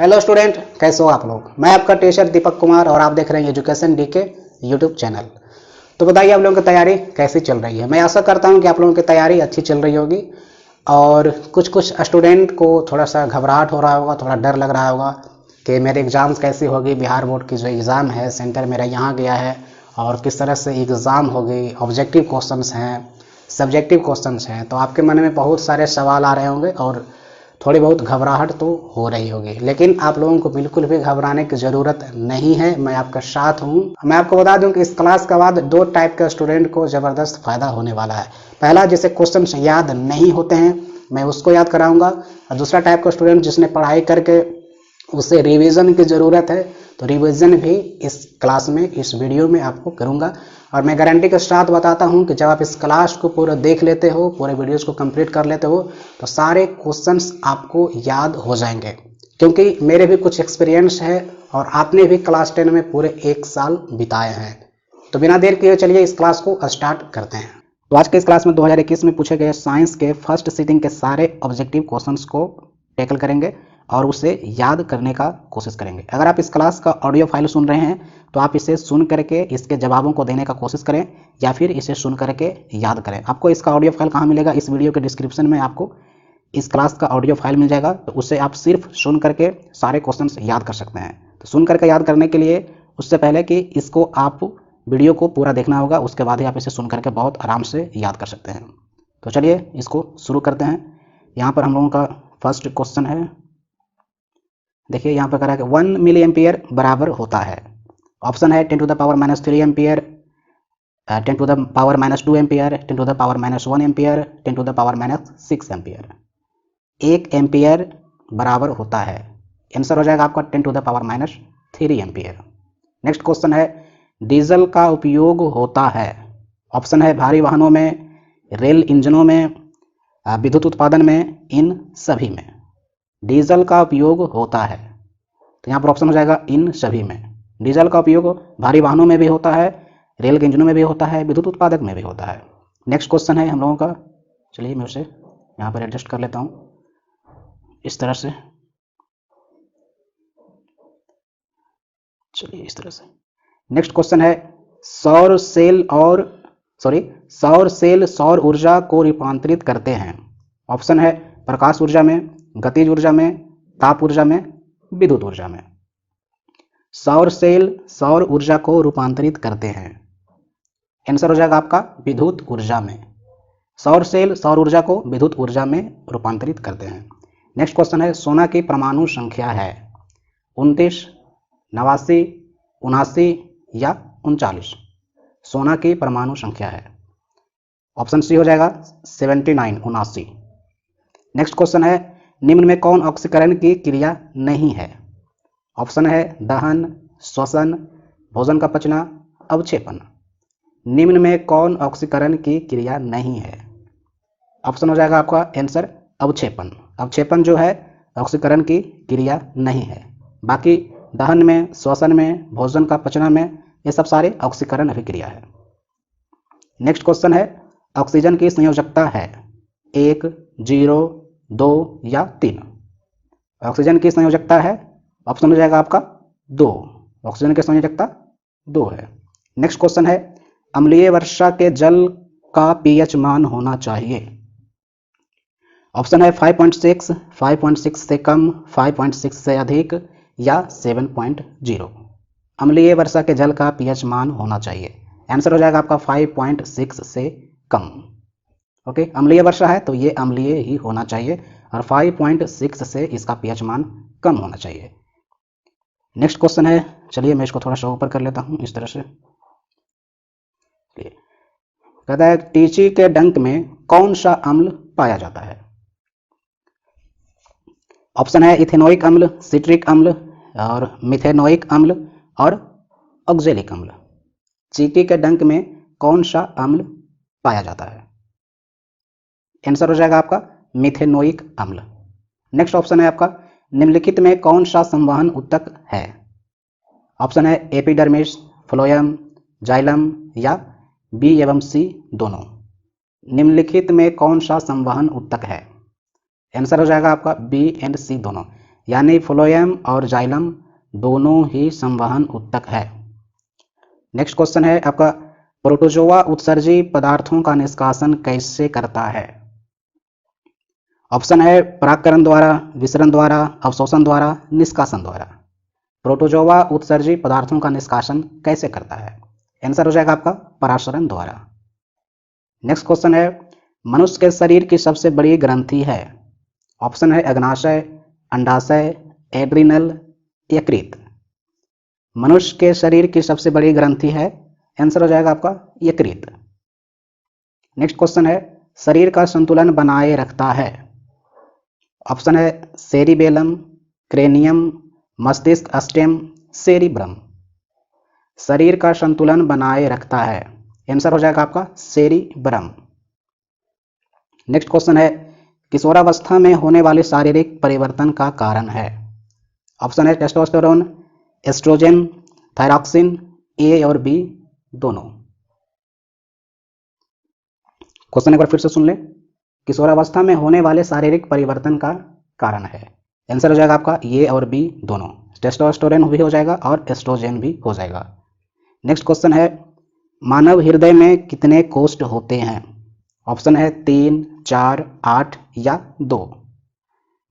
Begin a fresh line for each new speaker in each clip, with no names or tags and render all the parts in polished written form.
Hello student, कैसे हो आप लोग। मैं आपका टीचर दीपक कुमार और आप देख रहे हैं एजुकेशन डीके यूट्यूब चैनल। तो बताइए आप लोगों की तैयारी कैसी चल रही है। मैं आशा करता हूं कि आप लोगों की तैयारी अच्छी चल रही होगी और कुछ स्टूडेंट को थोड़ा सा घबराहट हो रहा होगा, थोड़ा डर लग रहा होगा कि मेरे एग्ज़ाम्स कैसी होगी। बिहार बोर्ड की जो एग्ज़ाम है, सेंटर मेरा यहाँ गया है और किस तरह से एग्ज़ाम होगी, ऑब्जेक्टिव क्वेश्चंस हैं, सब्जेक्टिव क्वेश्चंस हैं। तो आपके मन में बहुत सारे सवाल आ रहे होंगे और थोड़ी बहुत घबराहट तो हो रही होगी, लेकिन आप लोगों को बिल्कुल भी घबराने की ज़रूरत नहीं है। मैं आपका साथ हूँ। मैं आपको बता दूं कि इस क्लास के बाद दो टाइप के स्टूडेंट को ज़बरदस्त फ़ायदा होने वाला है। पहला, जिसे क्वेश्चन याद नहीं होते हैं, मैं उसको याद कराऊंगा। और दूसरा टाइप का स्टूडेंट जिसने पढ़ाई करके उसे रिवीजन की ज़रूरत है, तो रिवीजन भी इस क्लास में, इस वीडियो में आपको करूंगा। और मैं गारंटी के साथ बताता हूं कि जब आप इस क्लास को पूरा देख लेते हो, पूरे वीडियोस को कंप्लीट कर लेते हो, तो सारे क्वेश्चंस आपको याद हो जाएंगे, क्योंकि मेरे भी कुछ एक्सपीरियंस है और आपने भी क्लास 10 में पूरे 1 साल बिताए हैं। तो बिना देर किए चलिए इस क्लास को स्टार्ट करते हैं। तो आज के इस क्लास में 2021 में पूछे गए साइंस के फर्स्ट सिटिंग के सारे ऑब्जेक्टिव क्वेश्चंस को टैकल करेंगे और उसे याद करने का कोशिश करेंगे। अगर आप इस क्लास का ऑडियो फाइल सुन रहे हैं तो आप इसे सुन करके इसके जवाबों को देने का कोशिश करें या फिर इसे सुन करके याद करें। आपको इसका ऑडियो फाइल कहाँ मिलेगा? इस वीडियो के डिस्क्रिप्शन में आपको इस क्लास का ऑडियो फाइल मिल जाएगा। तो उससे आप सिर्फ सुन करके सारे क्वेश्चंस याद कर सकते हैं। तो सुन करके याद करने के लिए उससे पहले कि इसको आप वीडियो को पूरा देखना होगा, उसके बाद ही आप इसे सुन करके बहुत आराम से याद कर सकते हैं। तो चलिए इसको शुरू करते हैं। यहाँ पर हम लोगों का फर्स्ट क्वेश्चन है। देखिए यहाँ पर कह रहा है कि 1 मिली एम्पियर बराबर होता है। ऑप्शन है 10 to the power minus 3 ampere, 10 to the power minus 2 ampere, 10 to the power minus 1 ampere, 10 to the power minus 6 ampere. 1 ampere बराबर होता है, आंसर हो जाएगा आपका 10 to the power minus 3 ampere. Next question है, डीजल का उपयोग होता है। ऑप्शन है भारी वाहनों में, रेल इंजनों में, विद्युत उत्पादन में, इन सभी में। डीजल का उपयोग होता है, तो यहाँ पर ऑप्शन हो जाएगा इन सभी में। डीजल का उपयोग भारी वाहनों में भी होता है, रेल के इंजनों में भी होता है, विद्युत उत्पादक में भी होता है। नेक्स्ट क्वेश्चन है हम लोगों का, चलिए मैं उसे यहाँ पर एडजस्ट कर लेता हूँ इस तरह से, चलिए इस तरह से। नेक्स्ट क्वेश्चन है, सौर सेल सौर ऊर्जा को रूपांतरित करते हैं। ऑप्शन है प्रकाश ऊर्जा में, गतिज ऊर्जा में, ताप ऊर्जा में, विद्युत ऊर्जा में। सौर सेल सौर ऊर्जा को रूपांतरित करते हैं, आंसर हो जाएगा आपका विद्युत ऊर्जा में। सौर सेल सौर ऊर्जा को विद्युत ऊर्जा में रूपांतरित करते हैं। नेक्स्ट क्वेश्चन है, सोना की परमाणु संख्या है 29, 89, 79 या 39। सोना की परमाणु संख्या है, ऑप्शन सी हो जाएगा 79, 79। नेक्स्ट क्वेश्चन है, निम्न में कौन ऑक्सीकरण की क्रिया नहीं है? ऑप्शन है दहन, श्वसन, भोजन का पचना, अवक्षेपण। निम्न में कौन ऑक्सीकरण की क्रिया नहीं है? ऑप्शन हो जाएगा आपका आंसर अवक्षेपण। अवक्षेपण जो है ऑक्सीकरण की क्रिया नहीं है। बाकी दहन में, श्वसन में, भोजन का पचना में, ये सब सारे ऑक्सीकरण अभिक्रिया है। नेक्स्ट क्वेश्चन है, ऑक्सीजन की संयोजकता है 1, 0, 2 या 3। ऑक्सीजन की संयोजकता है, ऑप्शन हो जाएगा आपका 2। ऑक्सीजन की संयोजकता 2 है। नेक्स्ट क्वेश्चन है, अम्लीय वर्षा के जल का पीएच मान होना चाहिए। ऑप्शन है 5.6, 5.6 से कम, 5.6 से अधिक या 7.0। अम्लीय वर्षा के जल का पीएच मान होना चाहिए, आंसर हो जाएगा आपका 5.6 से कम। ओके, अम्लीय वर्षा है तो ये अम्लीय ही होना चाहिए और 5.6 से इसका पीएच मान कम होना चाहिए। नेक्स्ट क्वेश्चन है, चलिए मैं इसको थोड़ा सा ऊपर कर लेता हूँ इस तरह से। कहता है, टीची के डंक में कौन सा अम्ल पाया जाता है? ऑप्शन है इथेनोइक अम्ल, सिट्रिक अम्ल और मिथेनोइक अम्ल और ऑक्जेलिक अम्ल। चींटी के डंक में कौन सा अम्ल पाया जाता है? आंसर हो जाएगा आपका मिथेनोइक अम्ल। नेक्स्ट ऑप्शन है आपका, निम्नलिखित में कौन सा संवहन ऊतक है? ऑप्शन है एपिडर्मिस, फ्लोएम, जाइलम या बी एवं सी दोनों। निम्नलिखित में कौन सा संवहन ऊतक है? आंसर हो जाएगा आपका बी एंड सी दोनों। यानी फ्लोएम और जाइलम दोनों ही संवहन ऊतक है। नेक्स्ट क्वेश्चन है आपका, प्रोटोजोआ उत्सर्जी पदार्थों का निष्कासन कैसे करता है? ऑप्शन है परागकरण द्वारा, विसरण द्वारा, अवशोषण द्वारा, निष्कासन द्वारा। प्रोटोजोआ उत्सर्जी पदार्थों का निष्कासन कैसे करता है? आंसर हो जाएगा आपका परागशरण द्वारा। नेक्स्ट क्वेश्चन है, मनुष्य के शरीर की सबसे बड़ी ग्रंथि है? ऑप्शन है अग्नाशय, अंडाशय, एड्रिनल, यकृत। मनुष्य के शरीर की सबसे बड़ी ग्रंथि है, आंसर हो जाएगा आपका यकृत। नेक्स्ट क्वेश्चन है, शरीर का संतुलन बनाए रखता है? ऑप्शन है सेरिबेलम, क्रेनियम, मस्तिष्क स्टेम, सेरिब्रम। शरीर का संतुलन बनाए रखता है, आंसर हो जाएगा आपका सेरिब्रम। नेक्स्ट क्वेश्चन है, किशोरावस्था में होने वाले शारीरिक परिवर्तन का कारण है? ऑप्शन है टेस्टोस्टेरोन, एस्ट्रोजन, थायरॉक्सिन, ए और बी दोनों। क्वेश्चन एक बार फिर से सुन लें, किशोरावस्था में होने वाले शारीरिक परिवर्तन का कारण है, आंसर हो जाएगा आपका ए और बी दोनों। टेस्टोस्टेरोन भी हो जाएगा और एस्ट्रोजन भी हो जाएगा। नेक्स्ट क्वेश्चन है, मानव हृदय में कितने कोष्ठ होते हैं? ऑप्शन है 3, 4, 8 या 2।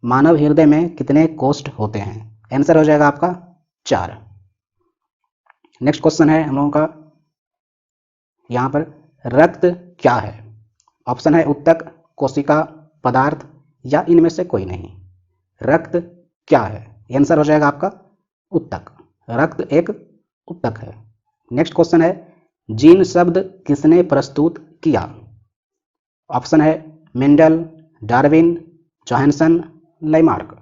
मानव हृदय में कितने कोष्ठ होते हैं? आंसर हो जाएगा आपका 4। नेक्स्ट क्वेश्चन है हम लोगों का यहाँ पर, रक्त क्या है? ऑप्शन है उत्तक, कोशिका, पदार्थ या इनमें से कोई नहीं। रक्त क्या है? आंसर हो जाएगा आपका उत्तक। रक्त एक उत्तक है। नेक्स्ट क्वेश्चन है, जीन शब्द किसने प्रस्तुत किया? ऑप्शन है Mendel, Darwin, Johansson, Lamarck.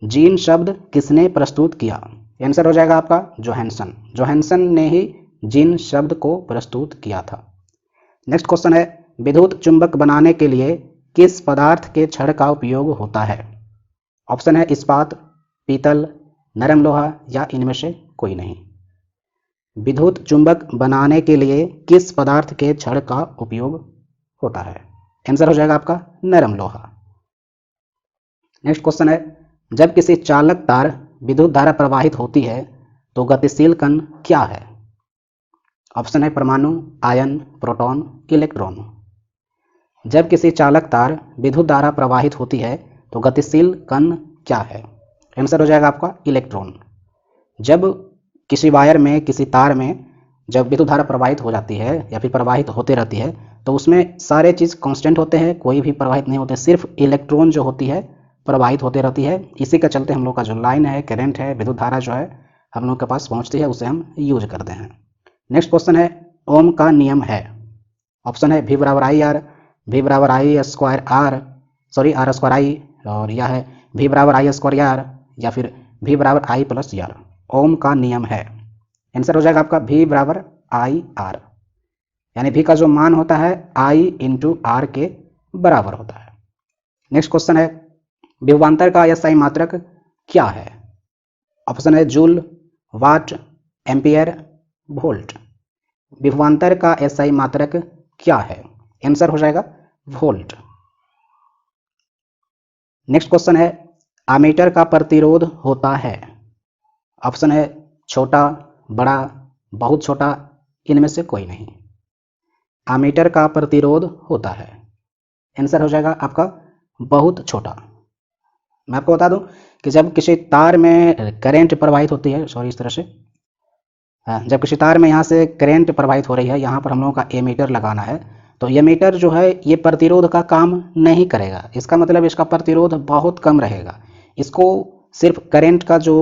Gene शब्द किसने प्रस्तुत किया? आंसर हो जाएगा आपका जोहानसन। जोहानसन ने ही जीन शब्द को प्रस्तुत किया था। नेक्स्ट क्वेश्चन है, विद्युत चुंबक बनाने के लिए किस पदार्थ के छड़ का उपयोग होता है? ऑप्शन है इस्पात, पीतल, नरम लोहा या इनमें से कोई नहीं। विद्युत चुंबक बनाने के लिए किस पदार्थ के छड़ का उपयोग होता है? आंसर हो जाएगा आपका नरम लोहा। नेक्स्ट क्वेश्चन है, जब किसी चालक तार विद्युत धारा प्रवाहित होती है तो गतिशील कण क्या है? ऑप्शन है परमाणु, आयन, प्रोटॉन, इलेक्ट्रॉन। जब किसी चालक तार विद्युत धारा प्रवाहित होती है तो गतिशील कण क्या है? आंसर हो जाएगा आपका इलेक्ट्रॉन। जब किसी वायर में, किसी तार में जब विद्युत धारा प्रवाहित हो जाती है या फिर प्रवाहित होते रहती है तो उसमें सारे चीज़ कांस्टेंट होते हैं, कोई भी प्रवाहित नहीं होते, सिर्फ इलेक्ट्रॉन जो होती है प्रवाहित होते रहती है। इसी के चलते हम लोग का जो लाइन है, करंट है, विद्युत धारा जो है हम लोग के पास पहुंचती है, उसे हम यूज करते हैं। नेक्स्ट क्वेश्चन है, ओम का नियम है? ऑप्शन है V बराबर आई आर, V बराबर I square R, sorry R square I, और यह है V बराबर आई स्क्वायर आर या फिर V बराबर आई प्लस आर। ओम का नियम है, आंसर हो जाएगा आपका V बराबर आई आर, यानी V का जो मान होता है I इंटू आर के बराबर होता है। नेक्स्ट क्वेश्चन है, विभवांतर का एसआई मात्रक क्या है? ऑप्शन है जूल, वाट, एम्पियर, वोल्ट। विभवांतर का एसआई मात्रक क्या है? आंसर हो जाएगा वोल्ट। नेक्स्ट क्वेश्चन है, आमीटर का प्रतिरोध होता है? ऑप्शन है छोटा, बड़ा, बहुत छोटा, इनमें से कोई नहीं। आमीटर का प्रतिरोध होता है, आंसर हो जाएगा आपका बहुत छोटा। मैं आपको बता दूं कि जब किसी तार में करंट प्रवाहित होती है, सॉरी इस तरह से, जब किसी तार में यहाँ से करंट प्रवाहित हो रही है, यहाँ पर हम लोगों का एमीटर लगाना है, तो एमीटर जो है ये प्रतिरोध का काम नहीं करेगा। इसका मतलब इसका प्रतिरोध बहुत कम रहेगा। इसको सिर्फ करंट का जो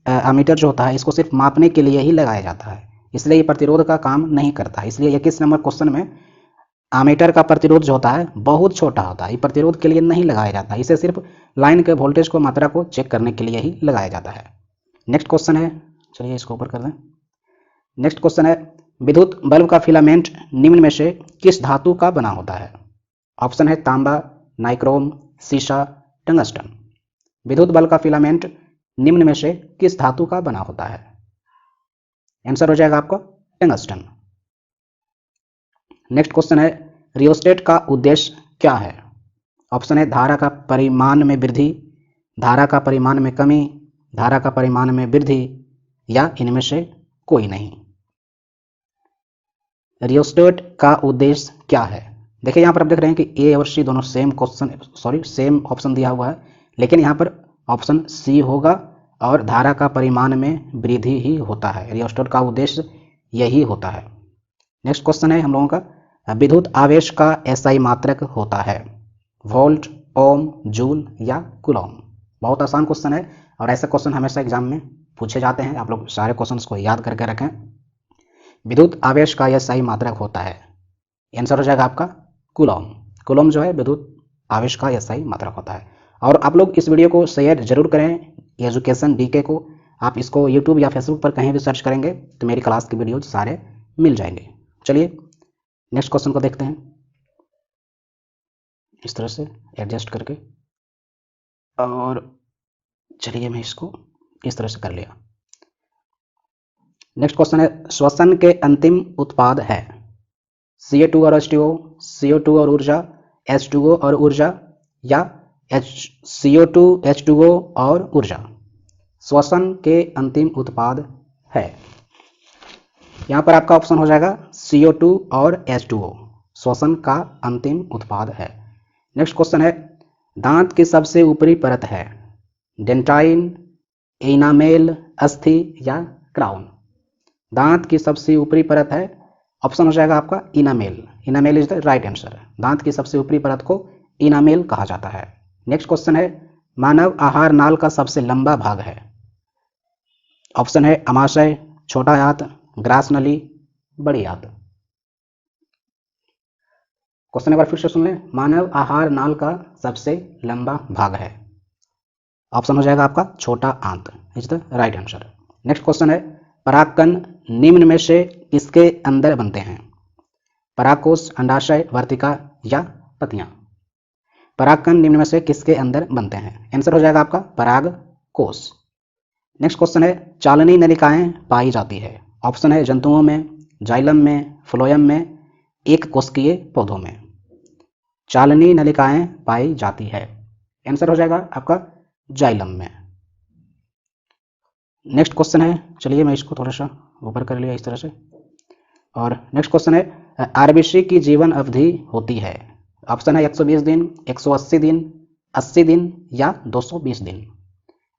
एमीटर जो होता है इसको सिर्फ मापने के लिए ही लगाया जाता है, इसलिए ये प्रतिरोध का काम नहीं करता। इसलिए 21 नंबर क्वेश्चन में आमीटर का प्रतिरोध जो होता है बहुत छोटा होता है, ये प्रतिरोध के लिए नहीं लगाया जाता, इसे सिर्फ लाइन के वोल्टेज को, मात्रा को चेक करने के लिए ही लगाया जाता है। नेक्स्ट क्वेश्चन है, चलिए इसको ऊपर कर दें। नेक्स्ट क्वेश्चन है, विद्युत बल्ब का फिलामेंट निम्न में से किस धातु का बना होता है? ऑप्शन है तांबा, नाइक्रोम, सीसा, टंगस्टन। विद्युत बल्ब का फिलामेंट निम्न में से किस धातु का बना होता है? आंसर हो जाएगा आपका टंगस्टन। नेक्स्ट क्वेश्चन है, रियोस्टेट का उद्देश्य क्या है? ऑप्शन है धारा का परिमाण में वृद्धि, धारा का परिमाण में कमी, धारा का परिमाण में वृद्धि, या इनमें से कोई नहीं। रियोस्टेट का उद्देश्य क्या है? देखिए यहाँ पर आप देख रहे हैं कि ए और सी दोनों सेम ऑप्शन दिया हुआ है, लेकिन यहाँ पर ऑप्शन सी होगा और धारा का परिमाण में वृद्धि ही होता है। रियोस्टेट का उद्देश्य यही होता है। नेक्स्ट क्वेश्चन है हम लोगों का, विद्युत आवेश का एसआई मात्रक होता है? वोल्ट, ओम, जूल या कूलॉम? बहुत आसान क्वेश्चन है और ऐसे क्वेश्चन हमेशा एग्जाम में पूछे जाते हैं। आप लोग सारे क्वेश्चंस को याद करके रखें। विद्युत आवेश का एसआई मात्रक होता है, आंसर हो जाएगा आपका कूलॉम। कूलॉम जो है विद्युत आवेश का एसआई मात्रक होता है। और आप लोग इस वीडियो को शेयर जरूर करें, एजुकेशन डीके को। आप इसको यूट्यूब या फेसबुक पर कहीं भी सर्च करेंगे तो मेरी क्लास के वीडियोज सारे मिल जाएंगे। चलिए नेक्स्ट क्वेश्चन को देखते हैं, इस तरह से एडजस्ट करके। और चलिए मैं इसको इस तरह से कर लिया। नेक्स्ट क्वेश्चन है, श्वसन के अंतिम उत्पाद है? Ca2 और H2O, CO2 और ऊर्जा, H2O और ऊर्जा, या CO2 H2O और ऊर्जा? श्वसन के अंतिम उत्पाद है, यहाँ पर आपका ऑप्शन हो जाएगा CO2 और H2O, श्वसन का अंतिम उत्पाद है। नेक्स्ट क्वेश्चन है, दांत की सबसे ऊपरी परत है? डेंटाइन, एनामेल, अस्थि या क्राउन? दांत की सबसे ऊपरी परत है, ऑप्शन हो जाएगा आपका enamel. Enamel is the right answer. दांत की सबसे ऊपरी परत को इनामेल कहा जाता है। नेक्स्ट क्वेश्चन है, मानव आहार नाल का सबसे लंबा भाग है? ऑप्शन है अमाशय, छोटा आंत, ग्रास नली, बड़ी आंत। क्वेश्चन एक बार फिर से सुन लें, मानव आहार नाल का सबसे लंबा भाग है, ऑप्शन हो जाएगा आपका छोटा आंत is the right answer. Next question है, परागकण निम्न में से किसके अंदर बनते हैं? परागकोश, अंडाशय, वर्तिका या पतियां? परागकण निम्न में से किसके अंदर बनते हैं? आंसर हो जाएगा आपका परागकोश। नेक्स्ट क्वेश्चन है, चालनी नलिकाएं पाई जाती है? ऑप्शन है जंतुओं में, जाइलम में, फ्लोएम में, एक कोशिकीय पौधों में। चालनी नलिकाएं पाई जाती है, आंसर हो जाएगा आपका जाइलम में। नेक्स्ट क्वेश्चन है, चलिए मैं इसको थोड़ा सा ऊपर कर लिया इस तरह से। और नेक्स्ट क्वेश्चन है, आरबीसी की जीवन अवधि होती है? ऑप्शन है 120 दिन, 180 दिन, 80 दिन या 220 दिन।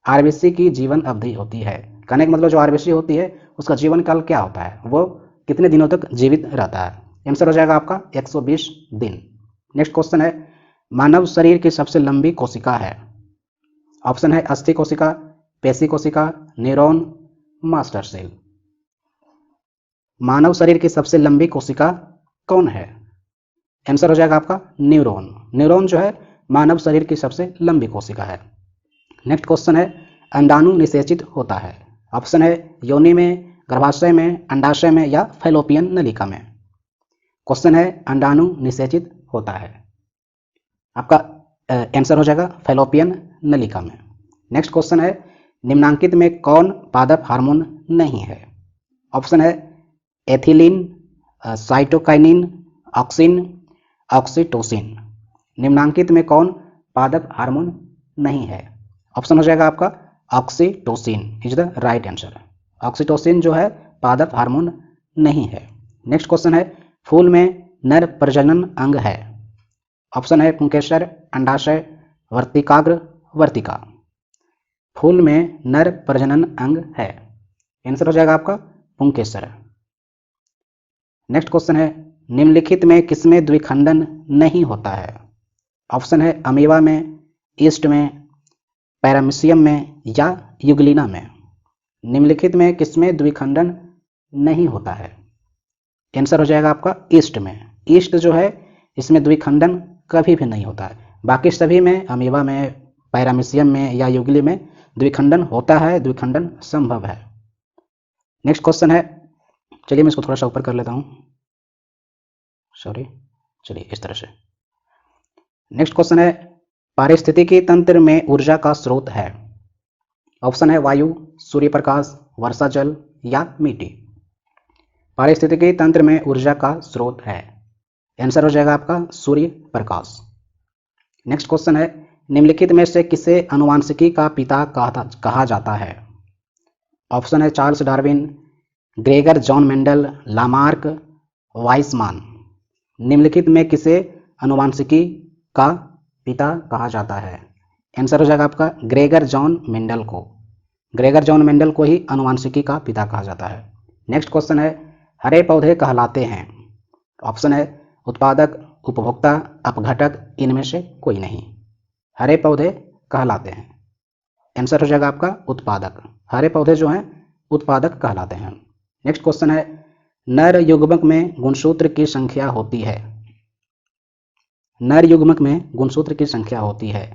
आरबीसी की जीवन अवधि होती है, कहने का मतलब जो आरबीसी होती है उसका जीवन काल क्या होता है, वो कितने दिनों तक जीवित रहता है? आंसर हो जाएगा आपका 120 दिन। नेक्स्ट क्वेश्चन है, मानव शरीर की सबसे लंबी कोशिका है? ऑप्शन है अस्थि कोशिका, पेशी कोशिका, न्यूरॉन, मास्टर सेल। मानव शरीर की सबसे लंबी कोशिका कौन है? आंसर हो जाएगा आपका न्यूरॉन। न्यूरॉन जो है मानव शरीर की सबसे लंबी कोशिका है। नेक्स्ट क्वेश्चन है, अंडाणु निषेचित होता है? ऑप्शन है योनि में, गर्भाशय में, अंडाशय में या फैलोपियन नलिका में। क्वेश्चन है अंडाणु निषेचित होता है, आपका आंसर हो जाएगा फैलोपियन नलिका में। नेक्स्ट क्वेश्चन है, निम्नांकित में कौन पादप हार्मोन नहीं है? ऑप्शन है एथिलीन, साइटोकाइनिन, ऑक्सिन, ऑक्सीटोसिन। निम्नांकित में कौन पादप हार्मोन नहीं है? ऑप्शन हो जाएगा आपका oxytocin is the right answer. Oxytocin जो है पादप हार्मोन नहीं है। नेक्स्ट क्वेश्चन है, फूल में नर प्रजनन अंग है? ऑप्शन है पुंकेसर, अंडाशय, वर्तिकाग्र, वर्तिका। फूल में नर प्रजनन अंग है, आंसर हो जाएगा आपका पुंकेसर। नेक्स्ट क्वेश्चन है, निम्नलिखित में किसमें द्विखंडन नहीं होता है? ऑप्शन है अमीबा में, ईस्ट में, पैरामीशियम में या यूग्लिना में। निम्नलिखित में किसमें द्विखंडन नहीं होता है? आंसर हो जाएगा आपका ईस्ट में। ईस्ट जो है इसमें द्विखंडन कभी भी नहीं होता है, बाकी सभी में, अमीबा में, पैरामीशियम में या यूग्ली में द्विखंडन होता है, द्विखंडन संभव है। नेक्स्ट क्वेश्चन है, चलिए मैं इसको थोड़ा सा ऊपर कर लेता हूँ, सॉरी, चलिए इस तरह से। नेक्स्ट क्वेश्चन है, पारिस्थितिकी तंत्र में ऊर्जा का स्रोत है? ऑप्शन है वायु, सूर्य प्रकाश, वर्षा जल या मिट्टी। पारिस्थितिकी तंत्र में ऊर्जा का स्रोत है, आंसर हो जाएगा आपका सूर्य प्रकाश। नेक्स्ट क्वेश्चन है, निम्नलिखित में से किसे आनुवांशिकी का पिता कहा जाता है? ऑप्शन है Charles Darwin, Gregor John Mendel, Lamarck, Weismann. निम्नलिखित में किसे आनुवांशिकी का पिता कहा जाता है? आंसर हो जाएगा आपका ग्रेगर जॉन मेंडल को। ग्रेगर जॉन मेंडल को ही आनुवांशिकी का पिता कहा जाता है। नेक्स्ट क्वेश्चन है, हरे पौधे कहलाते हैं? ऑप्शन है उत्पादक, उपभोक्ता, अपघटक, इनमें से कोई नहीं। हरे पौधे कहलाते हैं, आंसर हो जाएगा आपका उत्पादक। हरे पौधे जो हैं उत्पादक कहलाते हैं। नेक्स्ट क्वेश्चन है, नर युग्मक में गुणसूत्र की संख्या होती है? नर युग्मक में गुणसूत्र की संख्या होती है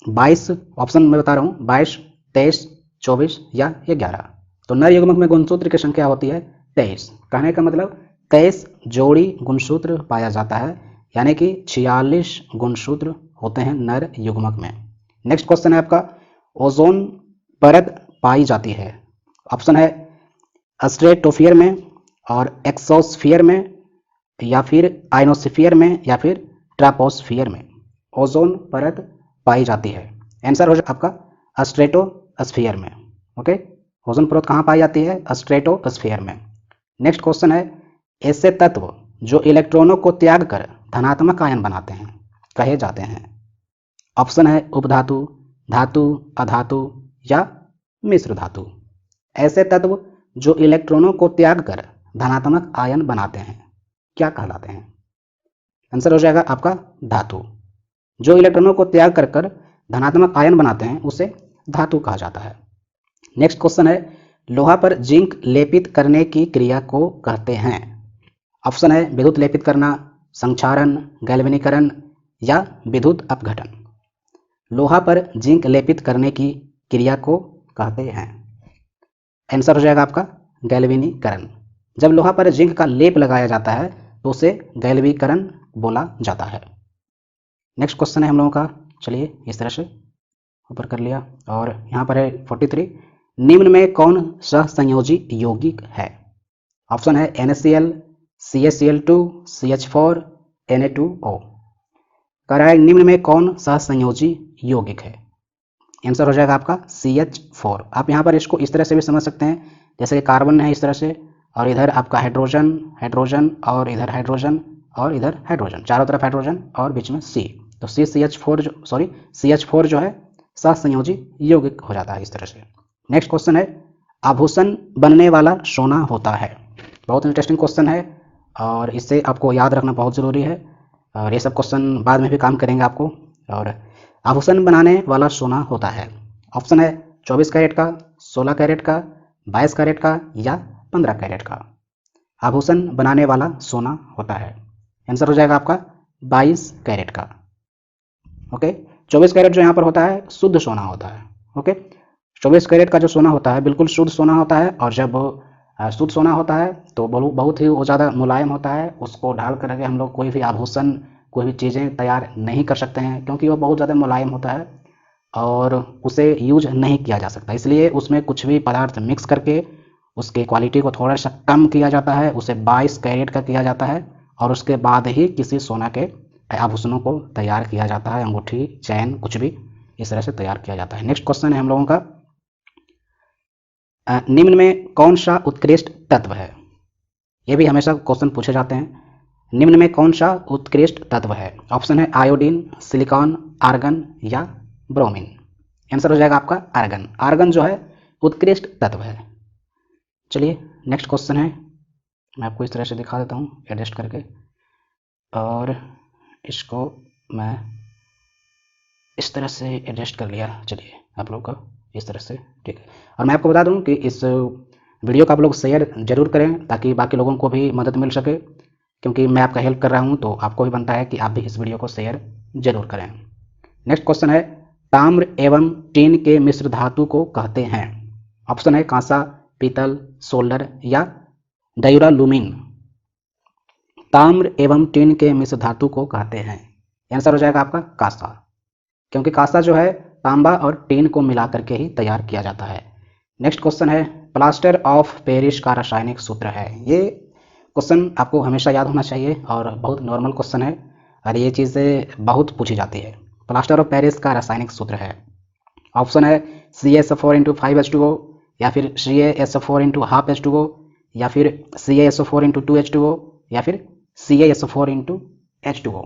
22, ऑप्शन में बता रहा हूँ, 22, 23, 24 या 11। तो नर युग्मक में गुणसूत्र की संख्या होती है 23। कहने का मतलब 23 जोड़ी गुणसूत्र पाया जाता है, यानी कि 46 गुणसूत्र होते हैं नर युग्मक में। नेक्स्ट क्वेश्चन है आपका, ओजोन परत पाई जाती है? ऑप्शन है स्ट्रेटोस्फीयर में और एक्सोस्फीयर में या फिर आयनोस्फीयर में या फिर ट्रापोस्फीयर में ओजोन परत पाई जाती है। आंसर हो जाएगा आपका स्ट्रेटोस्फीयर में। ओके, ओजोन परत कहाँ पाई जाती है? स्ट्रेटोस्फीयर में। नेक्स्ट क्वेश्चन है, ऐसे तत्व जो इलेक्ट्रॉनों को त्याग कर धनात्मक आयन बनाते हैं कहे जाते हैं? ऑप्शन है उपधातु, धातु, अधातु या मिश्र धातु। ऐसे तत्व जो इलेक्ट्रॉनों को त्याग कर धनात्मक आयन बनाते हैं क्या कहलाते हैं? आंसर हो जाएगा आपका धातु। जो इलेक्ट्रॉनों को त्याग कर कर धनात्मक आयन बनाते हैं उसे धातु कहा जाता है। नेक्स्ट क्वेश्चन है, लोहा पर जिंक लेपित करने की क्रिया को कहते हैं? ऑप्शन है विद्युत लेपित करना, संक्षारण, गैल्वेनीकरण या विद्युत अपघटन। लोहा पर जिंक लेपित करने की क्रिया को कहते हैं, आंसर हो जाएगा आपका गैल्वेनीकरण। जब लोहा पर जिंक का लेप लगाया जाता है तो उसे गैल्वेनीकरण बोला जाता है। नेक्स्ट क्वेश्चन है हम लोगों का, चलिए इस तरह से ऊपर कर लिया, और यहाँ पर है 43, निम्न में कौन सहसंयोजी यौगिक है? ऑप्शन है NaCl, CaCl2, CH4, Na2O। कह रहा है निम्न में कौन सहसंयोजी यौगिक है? आंसर हो जाएगा आपका CH4। आप यहाँ पर इसको इस तरह से भी समझ सकते हैं, जैसे कि कार्बन है इस तरह से, और इधर आपका हाइड्रोजन, हाइड्रोजन और इधर हाइड्रोजन और इधर हाइड्रोजन, चारों तरफ हाइड्रोजन और बीच में C। तो CH4 जो है सहसंयोजी यौगिक हो जाता है इस तरह से। नेक्स्ट क्वेश्चन है, आभूषण बनने वाला सोना होता है? बहुत इंटरेस्टिंग क्वेश्चन है और इससे आपको याद रखना बहुत ज़रूरी है, और ये सब क्वेश्चन बाद में भी काम करेंगे आपको। और आभूषण बनाने वाला सोना होता है, ऑप्शन है 24 कैरेट का, 16 कैरेट का, 22 कैरेट का या 15 कैरेट का। आभूषण बनाने वाला सोना होता है, आंसर हो जाएगा आपका 22 कैरेट का। ओके, 24 कैरेट जो यहाँ पर होता है शुद्ध सोना होता है। ओके, 24 कैरेट का जो सोना होता है बिल्कुल शुद्ध सोना होता है, और जब शुद्ध सोना होता है तो बहुत ही वो ज़्यादा मुलायम होता है। उसको ढाल करके हम लोग कोई भी आभूषण, कोई भी चीज़ें तैयार नहीं कर सकते हैं, क्योंकि वो बहुत ज़्यादा मुलायम होता है और उसे यूज नहीं किया जा सकता। इसलिए उसमें कुछ भी पदार्थ मिक्स करके उसकी क्वालिटी को थोड़ा सा कम किया जाता है, उसे 22 कैरेट का किया जाता है, और उसके बाद ही किसी सोना के आभूषणों को तैयार किया जाता है, अंगूठी, चैन, कुछ भी इस तरह से तैयार किया जाता है। नेक्स्ट क्वेश्चन है हम लोगों का, निम्न में कौन सा उत्कृष्ट तत्व है? ये भी हमेशा क्वेश्चन पूछे जाते हैं, निम्न में कौन सा उत्कृष्ट तत्व है? ऑप्शन है आयोडीन, सिलिकॉन, आर्गन या ब्रोमीन। आंसर हो जाएगा आपका आर्गन। आर्गन जो है उत्कृष्ट तत्व है। चलिए नेक्स्ट क्वेश्चन है, मैं आपको इस तरह से दिखा देता हूँ एडजस्ट करके, और इसको मैं इस तरह से एडजस्ट कर लिया। चलिए आप लोग का इस तरह से ठीक है। और मैं आपको बता दूं कि इस वीडियो को आप लोग शेयर जरूर करें ताकि बाकी लोगों को भी मदद मिल सके, क्योंकि मैं आपका हेल्प कर रहा हूं तो आपको भी बनता है कि आप भी इस वीडियो को शेयर जरूर करें। नेक्स्ट क्वेश्चन है, ताम्र एवं टीन के मिश्र धातु को कहते हैं? ऑप्शन है कांसा, पीतल, सोल्डर या डायूरालुमीन। ताम्र एवं टीन के मिश्र धातु को कहते हैं, आंसर हो जाएगा आपका कांसा, क्योंकि कांसा जो है तांबा और टीन को मिला करके ही तैयार किया जाता है। नेक्स्ट क्वेश्चन है, प्लास्टर ऑफ पेरिस का रासायनिक सूत्र है? ये क्वेश्चन आपको हमेशा याद होना चाहिए और बहुत नॉर्मल क्वेश्चन है, और ये चीज़ें बहुत पूछी जाती है। प्लास्टर ऑफ पेरिस का रासायनिक सूत्र है, ऑप्शन है CaSO4 इंटू 5H2O, या फिर CaSO4 इंटू हाफ H2O, या फिर CaSO4 इंटू 2H2O, या फिर CaSO4 into H2O।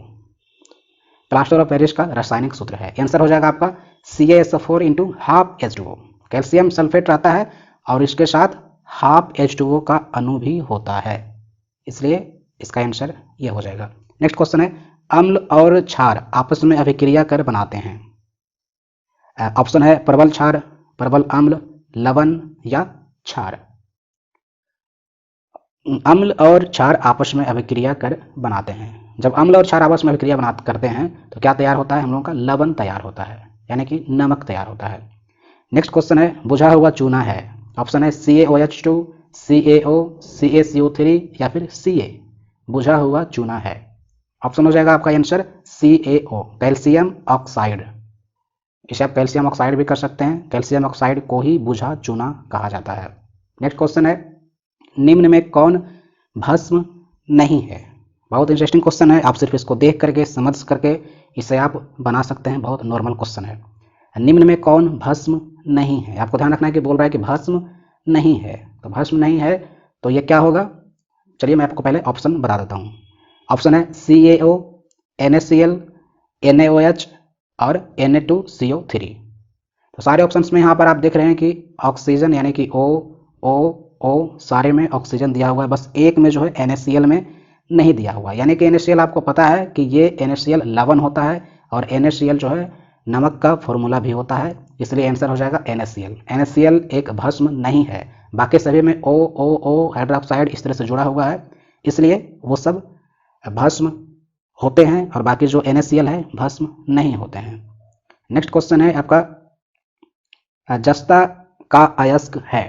Plaster of Paris का रासायनिक सूत्र है, आंसर हो जाएगा आपका CaSO4 into half H2O। Calcium sulphate रहता है और इसके साथ हाफ H2O का अणु भी होता है, इसलिए इसका आंसर ये हो जाएगा। नेक्स्ट क्वेश्चन है, अम्ल और क्षार आपस में अभिक्रिया कर बनाते हैं। ऑप्शन है प्रबल क्षार, प्रबल अम्ल, लवण या क्षार। अम्ल और क्षार आपस में अभिक्रिया कर बनाते हैं। जब अम्ल और क्षार आपस में अभिक्रिया करते हैं तो क्या तैयार होता है, हम लोगों का लवण तैयार होता है, यानी कि नमक तैयार होता है। नेक्स्ट क्वेश्चन है, बुझा हुआ चूना है। ऑप्शन है CaOH2, CaO, CaCO3 या फिर Ca। बुझा हुआ चूना है, ऑप्शन हो जाएगा आपका आंसर CaO, कैल्शियम ऑक्साइड। इसे आप कैल्शियम ऑक्साइड भी कर सकते हैं, कैल्शियम ऑक्साइड को ही बुझा चूना कहा जाता है। नेक्स्ट क्वेश्चन है, निम्न में कौन भस्म नहीं है। बहुत इंटरेस्टिंग क्वेश्चन है, आप सिर्फ इसको देख करके समझ करके इसे आप बना सकते हैं, बहुत नॉर्मल क्वेश्चन है। निम्न में कौन भस्म नहीं है, आपको ध्यान रखना है कि बोल रहा है कि भस्म नहीं है, तो भस्म नहीं है तो ये क्या होगा। चलिए मैं आपको पहले ऑप्शन बता देता हूँ। ऑप्शन है CaO, NaCl, NaOH और Na2CO3। तो सारे ऑप्शंस में यहाँ पर आप देख रहे हैं कि ऑक्सीजन यानी कि O सारे में ऑक्सीजन दिया हुआ है, बस एक में जो है NaCl में नहीं दिया हुआ, यानी कि NaCl आपको पता है कि ये NaCl लवण होता है और NaCl जो है नमक का फॉर्मूला भी होता है, इसलिए आंसर हो जाएगा NaCl। NaCl एक भस्म नहीं है, बाकी सभी में O हाइड्रोक्साइड इस तरह से जुड़ा हुआ है, इसलिए वो सब भस्म होते हैं और बाकी जो NaCl है भस्म नहीं होते हैं। नेक्स्ट क्वेश्चन है आपका, जस्ता का अयस्क है।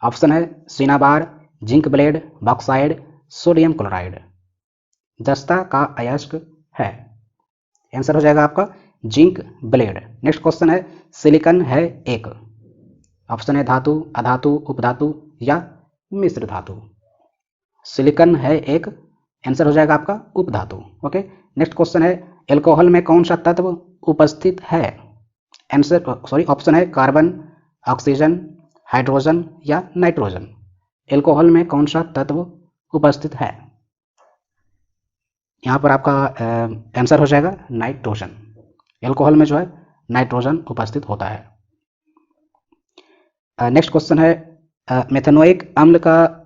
ऑप्शन है cinnabar, zinc blende, bauxite, sodium chloride. जस्ता का अयस्क है, आंसर हो जाएगा आपका जिंक ब्लेड। नेक्स्ट क्वेश्चन है, सिलिकॉन है एक। ऑप्शन है धातु, अधातु, उपधातु या मिश्र धातु। सिलिकॉन है एक, आंसर हो जाएगा आपका उपधातु। ओके। नेक्स्ट क्वेश्चन है, एल्कोहल में कौन सा तत्व उपस्थित है। ऑप्शन है कार्बन, ऑक्सीजन, हाइड्रोजन या नाइट्रोजन। एल्कोहल में कौन सा तत्व उपस्थित है, यहाँ पर आपका आंसर हो जाएगा नाइट्रोजन। एल्कोहल में जो है नाइट्रोजन उपस्थित होता है। नेक्स्ट क्वेश्चन है, मेथेनोइक अम्ल का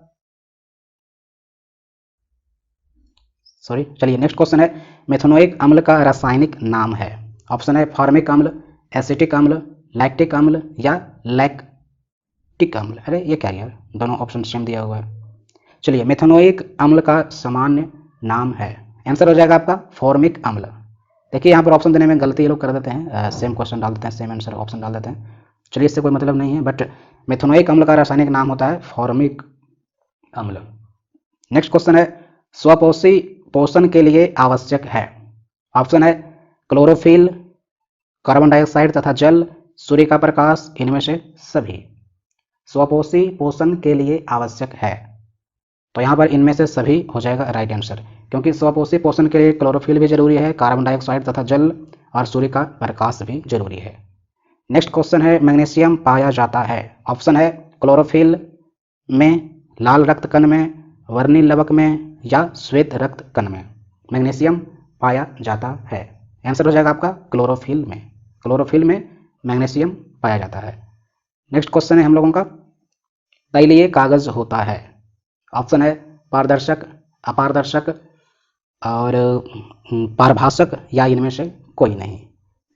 चलिए नेक्स्ट क्वेश्चन है, मेथेनोइक अम्ल का रासायनिक नाम है। ऑप्शन है फॉर्मिक अम्ल, एसिटिक अम्ल, लैक्टिक अम्ल या लैक्टिक अम्ल। अरे ये क्या यार, दोनों ऑप्शन सेम दिया हुआ है। चलिए मेथेनोइक अम्ल का सामान्य नाम है, आंसर हो जाएगा आपका फॉर्मिक अम्ल। देखिए यहाँ पर ऑप्शन देने में गलती ये लोग कर देते हैं, सेम क्वेश्चन डाल देते हैं, सेम आंसर ऑप्शन डाल देते हैं। चलिए इससे कोई मतलब नहीं है, बट मेथेनोइक अम्ल का रासायनिक नाम होता है फॉर्मिक अम्ल। नेक्स्ट क्वेश्चन है, स्वपोषी पोषण के लिए आवश्यक है। ऑप्शन है क्लोरोफिल, कार्बन डाइऑक्साइड तथा जल, सूर्य का प्रकाश, इनमें से सभी। स्वपोषी पोषण के लिए आवश्यक है, तो यहाँ पर इनमें से सभी हो जाएगा राइट आंसर, क्योंकि स्वपोषी पोषण के लिए क्लोरोफिल भी जरूरी है, कार्बन डाइऑक्साइड तथा जल और सूर्य का प्रकाश भी जरूरी है। नेक्स्ट क्वेश्चन है, मैग्नीशियम पाया जाता है। ऑप्शन है क्लोरोफिल में, लाल रक्त कण में, वर्णिल लवक में या श्वेत रक्त कण में मैग्नीशियम पाया जाता है। आंसर हो जाएगा आपका क्लोरोफिल में। क्लोरोफिल में मैग्नीशियम पाया जाता है। नेक्स्ट क्वेश्चन है हम लोगों का, तैलीय कागज होता है। ऑप्शन है पारदर्शक, अपारदर्शक और पारभाषक या इनमें से कोई नहीं।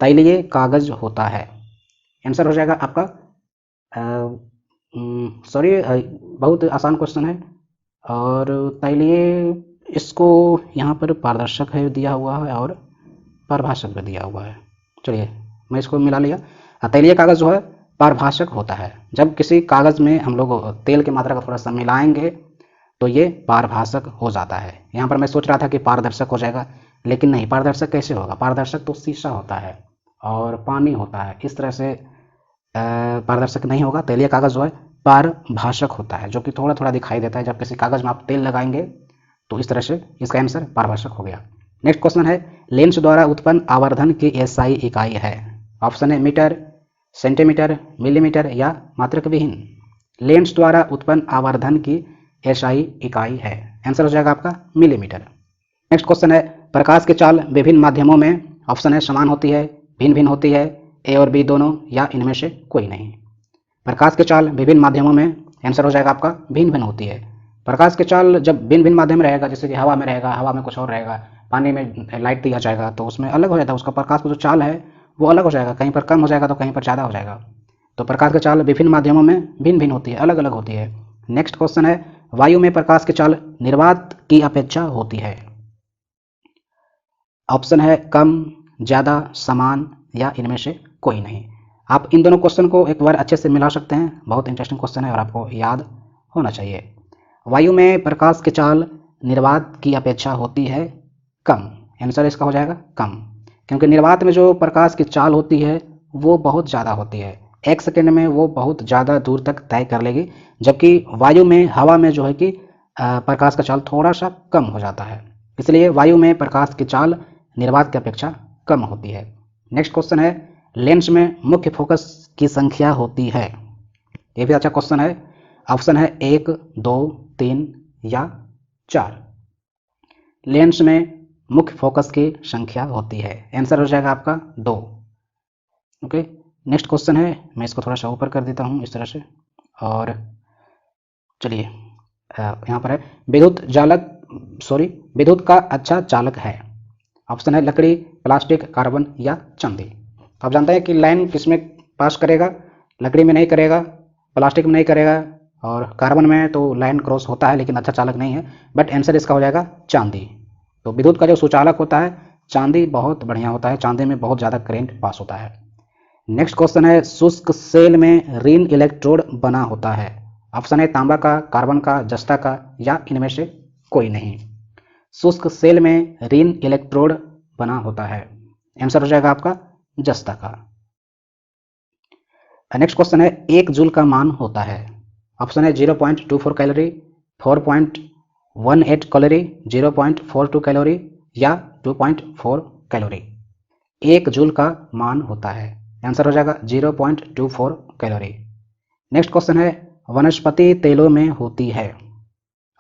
तैलीय कागज होता है, आंसर हो जाएगा आपका बहुत आसान क्वेश्चन है। और तैलीय, इसको यहाँ पर पारदर्शक है दिया हुआ है और पारभाषक भी दिया हुआ है। चलिए मैं इसको मिला लिया। तैलीय कागज जो है पारभाषक होता है, जब किसी कागज में हम लोग तेल की मात्रा को थोड़ा सा मिलाएंगे तो ये पारभाषक हो जाता है। यहाँ पर मैं सोच रहा था कि पारदर्शक हो जाएगा, लेकिन नहीं, पारदर्शक कैसे होगा, पारदर्शक तो शीशा होता है और पानी होता है, इस तरह से पारदर्शक नहीं होगा। तैलीय कागज जो है पारभाषक होता है, जो कि थोड़ा थोड़ा दिखाई देता है। जब किसी कागज में आप तेल लगाएंगे तो इस तरह से इसका आंसर पारभाषक हो गया। नेक्स्ट क्वेश्चन है लेंस द्वारा उत्पन्न आवर्धन की एसआई इकाई है। ऑप्शन है मीटर, सेंटीमीटर, मिलीमीटर या मात्रक विहीन। लेंस द्वारा उत्पन्न आवर्धन की एसआई इकाई है, आंसर हो जाएगा आपका मिलीमीटर। नेक्स्ट क्वेश्चन है प्रकाश की चाल विभिन्न माध्यमों में, ऑप्शन है समान होती है, भिन्न भिन्न होती है, ए और बी दोनों, या इनमें से कोई नहीं। प्रकाश की चाल विभिन्न माध्यमों में, आंसर हो जाएगा आपका भिन्न भिन्न होती है। प्रकाश की चाल जब भिन्न भिन्न माध्यम में रहेगा, जैसे कि हवा में रहेगा, हवा में कुछ और रहेगा, पानी में लाइट दिया जाएगा तो उसमें अलग हो जाता है, उसका प्रकाश का जो चाल है वो अलग हो जाएगा, कहीं पर कम हो जाएगा तो कहीं पर ज़्यादा हो जाएगा। तो प्रकाश की चाल विभिन्न माध्यमों में भिन्न भिन्न होती है, अलग अलग होती है। नेक्स्ट क्वेश्चन है वायु में प्रकाश की चाल निर्वात की अपेक्षा होती है। ऑप्शन है कम, ज़्यादा, समान या इनमें से कोई नहीं। आप इन दोनों क्वेश्चन को एक बार अच्छे से मिला सकते हैं, बहुत इंटरेस्टिंग क्वेश्चन है और आपको याद होना चाहिए। वायु में प्रकाश की चाल निर्वात की अपेक्षा होती है कम, आंसर इसका हो जाएगा कम, क्योंकि निर्वात में जो प्रकाश की चाल होती है वो बहुत ज़्यादा होती है, 1 सेकेंड में वो बहुत ज़्यादा दूर तक तय कर लेगी, जबकि वायु में, हवा में जो है कि प्रकाश का चाल थोड़ा सा कम हो जाता है, इसलिए वायु में प्रकाश की चाल निर्वात की अपेक्षा कम होती है। नेक्स्ट क्वेश्चन है लेंस में मुख्य फोकस की संख्या होती है। ये भी अच्छा क्वेश्चन है। ऑप्शन है 1, 2, 3 या 4। लेंस में मुख्य फोकस की संख्या होती है, आंसर हो जाएगा आपका 2। ओके, नेक्स्ट क्वेश्चन है, मैं इसको थोड़ा सा ऊपर कर देता हूँ इस तरह से, और चलिए यहाँ पर है विद्युत का अच्छा चालक है। ऑप्शन है लकड़ी, प्लास्टिक, कार्बन या चांदी। तो आप जानते हैं कि लाइन किसमें पास करेगा, लकड़ी में नहीं करेगा, प्लास्टिक में नहीं करेगा, और कार्बन में तो लाइन क्रॉस होता है लेकिन अच्छा चालक नहीं है, बट आंसर इसका हो जाएगा चांदी। तो विद्युत का जो सुचालक होता है चांदी बहुत बढ़िया होता है, चांदी में बहुत ज़्यादा करंट पास होता है। नेक्स्ट क्वेश्चन है शुष्क सेल में ऋण इलेक्ट्रोड बना होता है। ऑप्शन है तांबा का, कार्बन का, जस्ता का या इनमें से कोई नहीं। शुष्क सेल में ऋण इलेक्ट्रोड बना होता है, आंसर हो जाएगा आपका जस्ता का। नेक्स्ट क्वेश्चन है 1 जूल का मान होता है। ऑप्शन है 0.24 कैलोरी, 4.18 कैलोरी, 0.42 कैलोरी या 2.4 कैलोरी। 1 जूल का मान होता है, आंसर हो जाएगा 0.24 कैलोरी। नेक्स्ट क्वेश्चन है वनस्पति तेलों में होती है।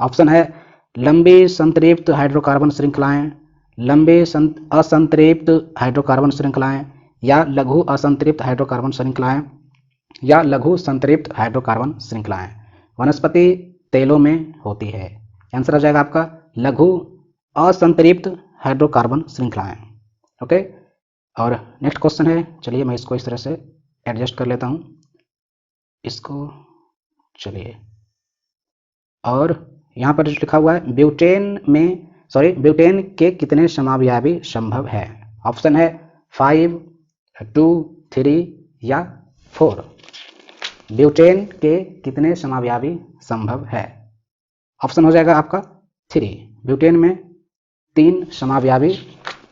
ऑप्शन है लंबी संतृप्त हाइड्रोकार्बन श्रृंखलाएं, लंबी असंतृप्त हाइड्रोकार्बन श्रृंखलाएं या लघु असंतृप्त हाइड्रोकार्बन श्रृंखलाएं या लघु संतृप्त हाइड्रोकार्बन श्रृंखलाएं वनस्पति तेलों में होती है, आंसर हो जाएगा आपका लघु असंतृप्त हाइड्रोकार्बन श्रृंखलाएं। ओके, और नेक्स्ट क्वेश्चन है, चलिए मैं इसको इस तरह से एडजस्ट कर लेता हूँ इसको, चलिए, और यहाँ पर जो लिखा हुआ है ब्यूटेन के कितने समावयवी संभव है। ऑप्शन है 5, 2, 3 या 4। ब्यूटेन के कितने समावयवी संभव है, ऑप्शन हो जाएगा आपका 3। ब्यूटेन में 3 समावयवी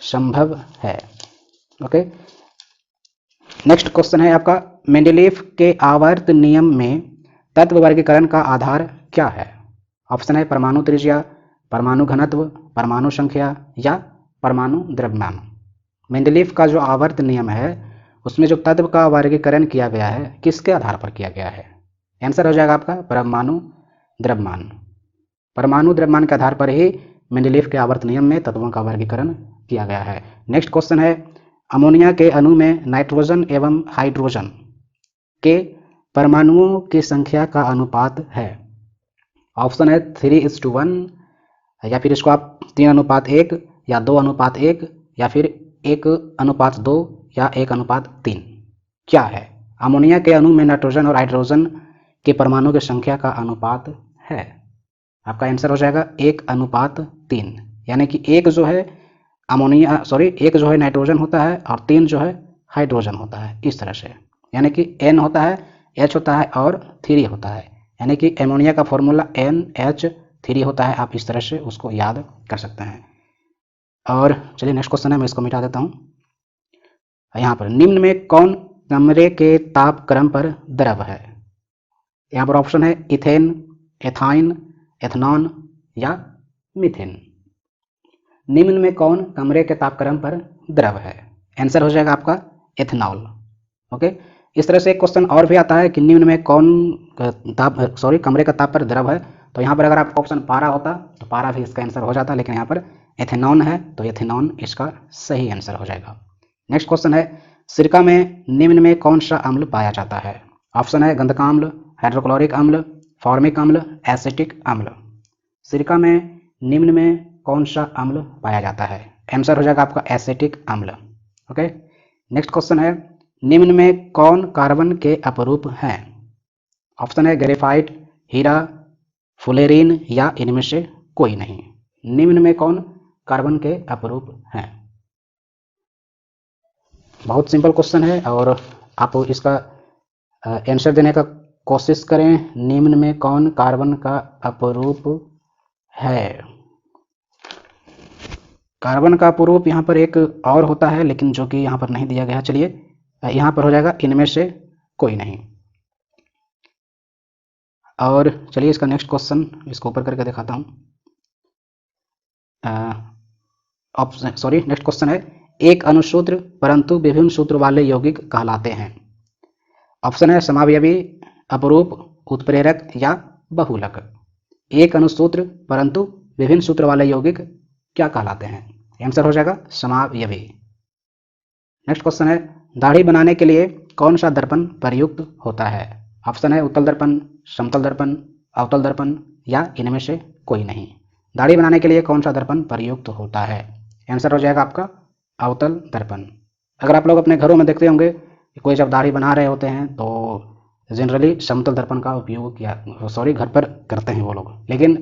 संभव है। ओके, नेक्स्ट क्वेश्चन है आपका मेंडलीफ के आवर्त नियम में तत्व वर्गीकरण का आधार क्या है। ऑप्शन है परमाणु त्रिज्या, परमाणु घनत्व, परमाणु संख्या या परमाणु द्रव्यमान। मेंडलीफ का जो आवर्त नियम है उसमें जो तत्व का वर्गीकरण किया गया है किसके आधार पर किया गया है, आंसर हो जाएगा आपका परमाणु द्रव्यमान। परमाणु द्रव्यमान के आधार पर ही मेंडलीफ के आवर्त नियम में तत्वों का वर्गीकरण किया गया है। नेक्स्ट क्वेश्चन है अमोनिया के अणु में नाइट्रोजन एवं हाइड्रोजन के परमाणुओं की संख्या का अनुपात है। ऑप्शन है 3:1 या फिर इसको आप 3:1 या 2:1 या फिर 1:2 या 1:3। क्या है, अमोनिया के अणु में नाइट्रोजन और हाइड्रोजन के परमाणु की संख्या का अनुपात है। आपका आंसर हो जाएगा 1:3, यानी कि एक जो है नाइट्रोजन होता है और 3 जो है हाइड्रोजन होता है, इस तरह से, यानी कि N होता है, H होता है और 3 होता है, यानी कि एमोनिया का फॉर्मूला NH3 होता है। आप इस तरह से उसको याद कर सकते हैं। और चलिए नेक्स्ट क्वेश्चन है, मैं इसको मिटा देता हूँ। यहाँ पर निम्न में कौन कमरे के ताप क्रम पर द्रव है। यहाँ पर ऑप्शन है इथेन, एथाइन, एथनॉन या मीथेन। निम्न में कौन कमरे के तापक्रम पर द्रव है? आंसर हो जाएगा आपका एथेनॉल। ओके, इस तरह से एक क्वेश्चन और भी आता है कि निम्न में कौन कमरे का ताप पर द्रव है। तो यहाँ पर अगर आपका ऑप्शन पारा होता तो पारा भी इसका आंसर हो जाता, लेकिन यहाँ पर एथेनॉन है तो एथेनॉन इसका सही आंसर हो जाएगा। नेक्स्ट क्वेश्चन है, सिरका में निम्न में कौन सा अम्ल पाया जाता है? ऑप्शन है गंधकाम्ल, हाइड्रोक्लोरिक अम्ल, फॉर्मिक अम्ल, एसिटिक अम्ल। सिरका में निम्न में कौन सा अम्ल पाया जाता है? आंसर हो जाएगा आपका एसिटिक अम्ल। ओके, नेक्स्ट क्वेश्चन है, निम्न में कौन कार्बन के अपरूप हैं? ऑप्शन है ग्रेफाइट, हीरा, फुलेरीन या इनमें से कोई नहीं। निम्न में कौन कार्बन के अपरूप हैं? बहुत सिंपल क्वेश्चन है और आप इसका आंसर देने का कोशिश करें। निम्न में कौन कार्बन का अपरूप है? कार्बन का अपरूप यहाँ पर एक और होता है, लेकिन जो कि यहाँ पर नहीं दिया गया। चलिए यहाँ पर हो जाएगा इनमें से कोई नहीं। और चलिए इसका नेक्स्ट क्वेश्चन इसको ऊपर करके दिखाता हूँ। नेक्स्ट क्वेश्चन है, एक अनुसूत्र परंतु विभिन्न सूत्र वाले यौगिक कहलाते हैं। ऑप्शन है समावयवी, अपरूप, उत्प्रेरक या बहुलक। एक अनुसूत्र परंतु विभिन्न सूत्र वाले यौगिक क्या कहलाते हैं? आंसर हो जाएगा समावयवी। नेक्स्ट क्वेश्चन है, दाढ़ी बनाने के लिए कौन सा दर्पण प्रयुक्त होता है? ऑप्शन है उत्तल दर्पण, समतल दर्पण, अवतल दर्पण या इनमें से कोई नहीं। दाढ़ी बनाने के लिए कौन सा दर्पण प्रयुक्त होता है? आंसर हो जाएगा आपका अवतल दर्पण। अगर आप लोग अपने घरों में देखते होंगे कोई जब दाढ़ी बना रहे होते हैं तो जनरली समतल दर्पण का उपयोग घर पर करते हैं वो लोग, लेकिन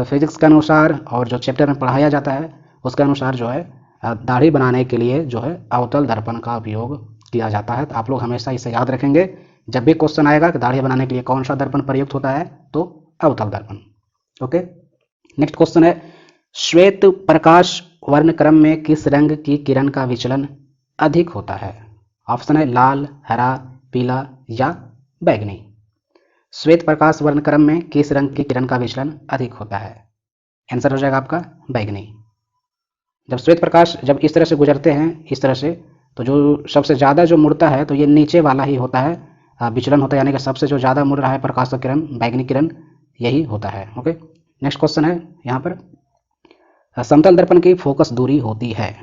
फिजिक्स के अनुसार और जो चैप्टर में पढ़ाया जाता है उसके अनुसार जो है दाढ़ी बनाने के लिए जो है अवतल दर्पण का उपयोग किया जाता है। तो आप लोग हमेशा इसे याद रखेंगे, जब भी क्वेश्चन आएगा कि दाढ़ी बनाने के लिए कौन सा दर्पण प्रयुक्त होता है तो अवतल दर्पण। ओके, नेक्स्ट क्वेश्चन है, श्वेत प्रकाश वर्णक्रम में किस रंग की किरण का विचलन अधिक होता है? ऑप्शन है लाल, हरा, पीला या बैंगनी। श्वेत प्रकाश वर्णक्रम में किस रंग की किरण का विचलन अधिक होता है? आंसर हो जाएगा आपका बैंगनी। जब श्वेत प्रकाश जब इस तरह से गुजरते हैं इस तरह से, तो जो सबसे ज़्यादा जो मुड़ता है तो ये नीचे वाला ही होता है, विचलन होता है, यानी कि सबसे जो ज़्यादा मुड़ रहा है प्रकाश का किरण, बैंगनी किरण यही होता है। ओके, नेक्स्ट क्वेश्चन है यहाँ पर, समतल दर्पण की फोकस दूरी होती है।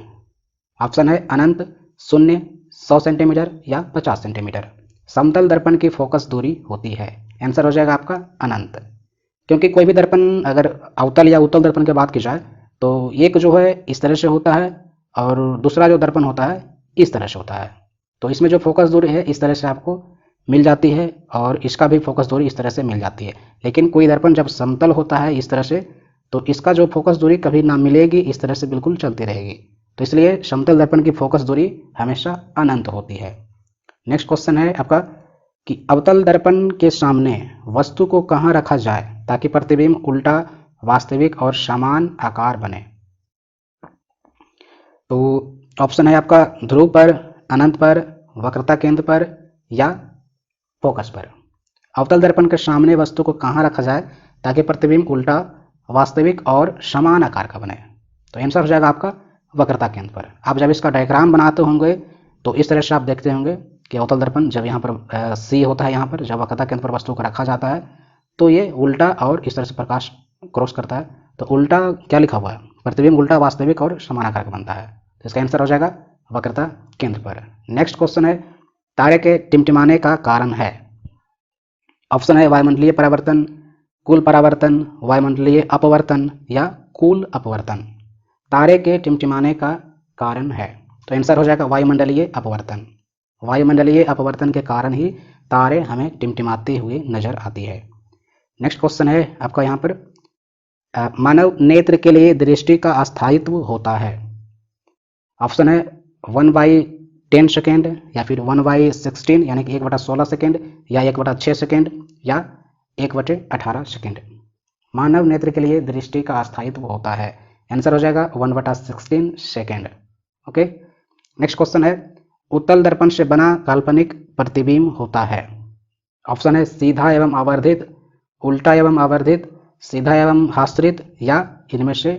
ऑप्शन है अनंत, शून्य, 100 सेंटीमीटर या 50 सेंटीमीटर। समतल दर्पण की फोकस दूरी होती है, आंसर हो जाएगा आपका अनंत। क्योंकि कोई भी दर्पण अगर अवतल या उत्तल दर्पण की बात की जाए तो एक जो है इस तरह से होता है और दूसरा जो दर्पण होता है इस तरह से होता है, तो इसमें जो फोकस दूरी है इस तरह से आपको मिल जाती है और इसका भी फोकस दूरी इस तरह से मिल जाती है। लेकिन कोई दर्पण जब समतल होता है इस तरह से तो इसका जो फोकस दूरी कभी ना मिलेगी, इस तरह से बिल्कुल चलती रहेगी। तो इसलिए समतल दर्पण की फोकस दूरी हमेशा अनंत होती है। नेक्स्ट क्वेश्चन है आपका कि अवतल दर्पण के सामने वस्तु को कहाँ रखा जाए ताकि प्रतिबिंब उल्टा, वास्तविक और समान आकार बने? तो ऑप्शन है आपका ध्रुव पर, अनंत पर, वक्रता केंद्र पर या फोकस पर। अवतल दर्पण के सामने वस्तु को कहाँ रखा जाए ताकि प्रतिबिंब उल्टा, वास्तविक और समान आकार का बने? तो आंसर हो जाएगा आपका वक्रता केंद्र पर। आप जब इसका डायग्राम बनाते होंगे तो इस तरह से आप देखते होंगे कि अवतल दर्पण जब यहाँ पर सी होता है, यहाँ पर जब वक्रता केंद्र पर वस्तु को रखा जाता है तो ये उल्टा और इस तरह से प्रकाश क्रॉस करता है। तो उल्टा क्या लिखा हुआ है? प्रतिबिंब उल्टा, वास्तविक और समान आकार का बनता है। तो इसका आंसर हो जाएगा वक्रता केंद्र पर। नेक्स्ट क्वेश्चन है, तारे के टिमटिमाने का कारण है। ऑप्शन है वायुमंडलीय परावर्तन, कुल परावर्तन, वायुमंडलीय अपवर्तन या कुल अपवर्तन। तारे के टिमटिमाने का कारण है, तो आंसर हो जाएगा वायुमंडलीय अपवर्तन। वायुमंडलीय अपवर्तन के कारण ही तारे हमें टिमटिमाते हुए नजर आती है। नेक्स्ट क्वेश्चन है आपका यहाँ पर, मानव नेत्र के लिए दृष्टि का अस्थायित्व होता है। ऑप्शन है 1/10 सेकेंड या फिर 1/16 यानी कि 1/16 सेकेंड या 1/6 सेकेंड या 1/18 सेकेंड। मानव नेत्र के लिए दृष्टि का अस्थायित्व होता है, आंसर हो जाएगा 1/16 सेकेंड। ओके, नेक्स्ट क्वेश्चन है, उत्तल दर्पण से बना काल्पनिक प्रतिबिंब होता है। ऑप्शन है सीधा एवं आवर्धित, उल्टा एवं आवर्धित, सीधा एवं हास्रित या इनमें से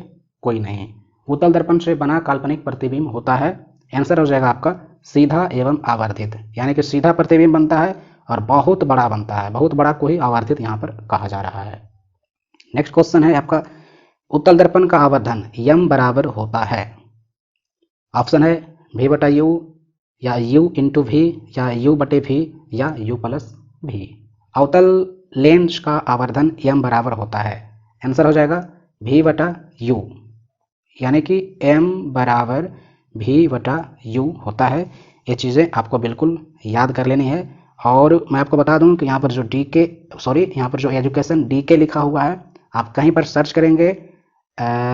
कोई नहीं। उत्तल दर्पण से बना काल्पनिक प्रतिबिंब होता है। आंसर हो जाएगा आपका सीधा एवं आवर्धित, यानी कि सीधा प्रतिबिंब बनता है और बहुत बड़ा बनता है, बहुत बड़ा को ही आवर्धित यहाँ पर कहा जा रहा है। नेक्स्ट क्वेश्चन है आपका, उत्तल दर्पण का आवर्धन यम बराबर होता है। ऑप्शन है v बटा यू, या u इंटू भी, या u बटे भी, या u प्लस भी। अवतल लेंस का आवर्धन m बराबर होता है। आंसर हो जाएगा v बटा यू, यानी कि m बराबर v बटा u होता है। ये चीज़ें आपको बिल्कुल याद कर लेनी है। और मैं आपको बता दूं कि यहाँ पर जो यहाँ पर जो एजुकेशन DK लिखा हुआ है, आप कहीं पर सर्च करेंगे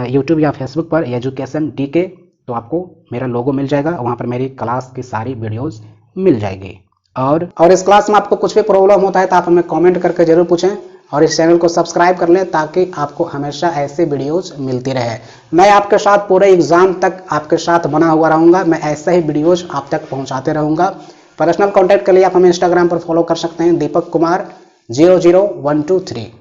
यूट्यूब या फेसबुक पर एजुकेशन DK, तो आपको मेरा लोगो मिल जाएगा, वहाँ पर मेरी क्लास की सारी वीडियोस मिल जाएगी। और इस क्लास में आपको कुछ भी प्रॉब्लम होता है तो आप हमें कमेंट करके जरूर पूछें, और इस चैनल को सब्सक्राइब कर लें ताकि आपको हमेशा ऐसे वीडियोस मिलती रहे। मैं आपके साथ पूरे एग्जाम तक आपके साथ बना हुआ रहूँगा, मैं ऐसे ही वीडियोस आप तक पहुँचाते रहूँगा। पर्सनल कॉन्टैक्ट के लिए आप हमें इंस्टाग्राम पर फॉलो कर सकते हैं, दीपक कुमार 00123।